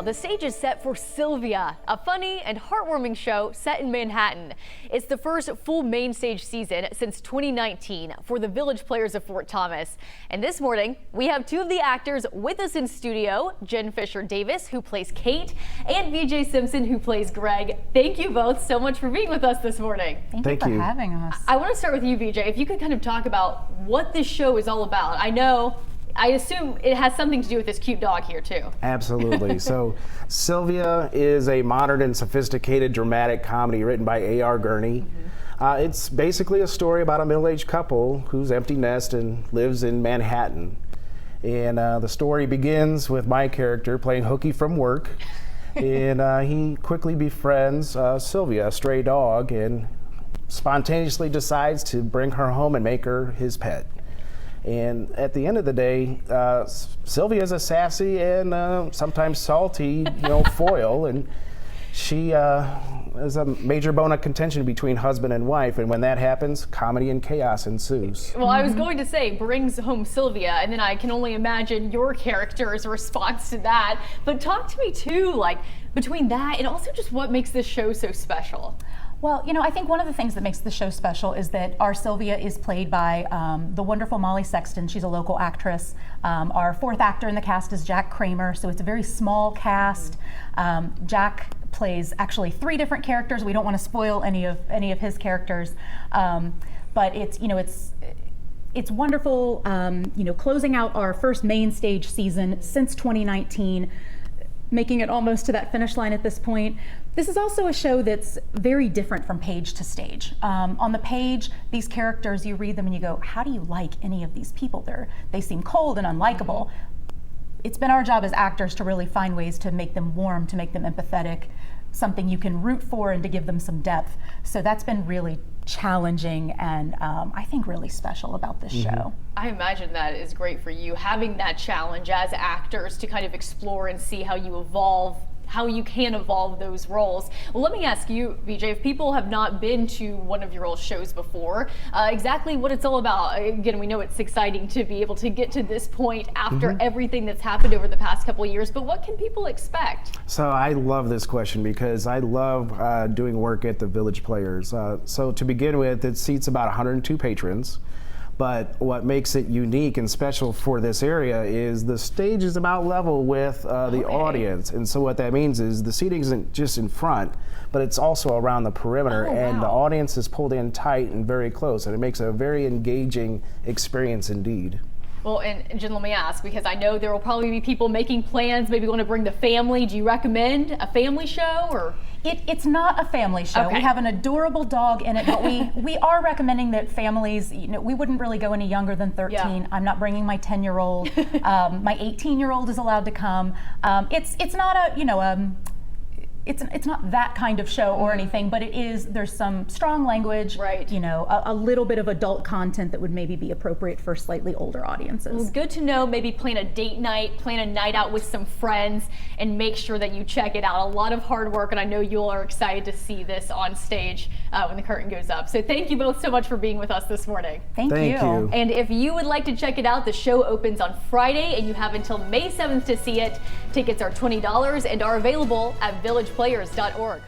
The stage is set for Sylvia, a funny and heartwarming show set in Manhattan. It's the first full main stage season since 2019 for the Village Players of Fort Thomas. And this morning, we have two of the actors with us in studio, Jen Fisher-Davis, who plays Kate, and VJ Simpson, who plays Greg. Thank you both so much for being with us this morning. Thank you for having us. I want to start with you, VJ. If you could kind of talk about what this show is all about. I assume it has something to do with this cute dog here too. Absolutely. So Sylvia is a modern and sophisticated dramatic comedy written by A.R. Gurney. It's basically a story about a middle-aged couple who's empty nest and lives in Manhattan. And the story begins with my character playing hooky from work. And he quickly befriends Sylvia, a stray dog, and spontaneously decides to bring her home and make her his pet. And at the end of the day, Sylvia is a sassy and sometimes salty, foil, and she is a major bone of contention between husband and wife. And when that happens, comedy and chaos ensues. Well, I was going to say brings home Sylvia, and then I can only imagine your character's response to that. But talk to me too, like between that and also just what makes this show so special. Well, I think one of the things that makes the show special is that our Sylvia is played by the wonderful Molly Sexton. She's a local actress. Our fourth actor in the cast is Jack Kramer, so it's a very small cast. Jack plays actually 3 different characters. We don't want to spoil any of his characters, but it's wonderful. Closing out our first main stage season since 2019. Making it almost to that finish line at this point. This is also a show that's very different from page to stage. On the page, these characters, you read them and you go, how do you like any of these people? They seem cold and unlikable. It's been our job as actors to really find ways to make them warm, to make them empathetic, something you can root for and to give them some depth. So that's been really challenging and I think really special about this show. I imagine that is great for you, having that challenge as actors to kind of explore and see how you evolve, how you can evolve those roles. Well, let me ask you, VJ, if people have not been to one of your old shows before, exactly what it's all about. Again, we know it's exciting to be able to get to this point after everything that's happened over the past couple of years, but what can people expect? So I love this question because I love doing work at the Village Players. So to begin with, it seats about 102 patrons. But what makes it unique and special for this area is the stage is about level with the audience. And so what that means is the seating isn't just in front, but it's also around the perimeter. And the audience is pulled in tight and very close. And it makes it a very engaging experience indeed. Well, and Jen, let me ask, because I know there will probably be people making plans, maybe want to bring the family. Do you recommend a family show or? It's not a family show. Okay. We have an adorable dog in it, but we are recommending that families, we wouldn't really go any younger than 13. Yeah. I'm not bringing my 10-year-old. My 18-year-old is allowed to come. It's not a, it's not that kind of show or anything, but there's some strong language, right? A little bit of adult content that would maybe be appropriate for slightly older audiences. Well, good to know. Maybe plan a date night, plan a night out with some friends, and make sure that you check it out. A lot of hard work, and I know you all are excited to see this on stage when the curtain goes up. So thank you both so much for being with us this morning. Thank you. And if you would like to check it out, the show opens on Friday, and you have until May 7th to see it. Tickets are $20 and are available at villageplayers.org.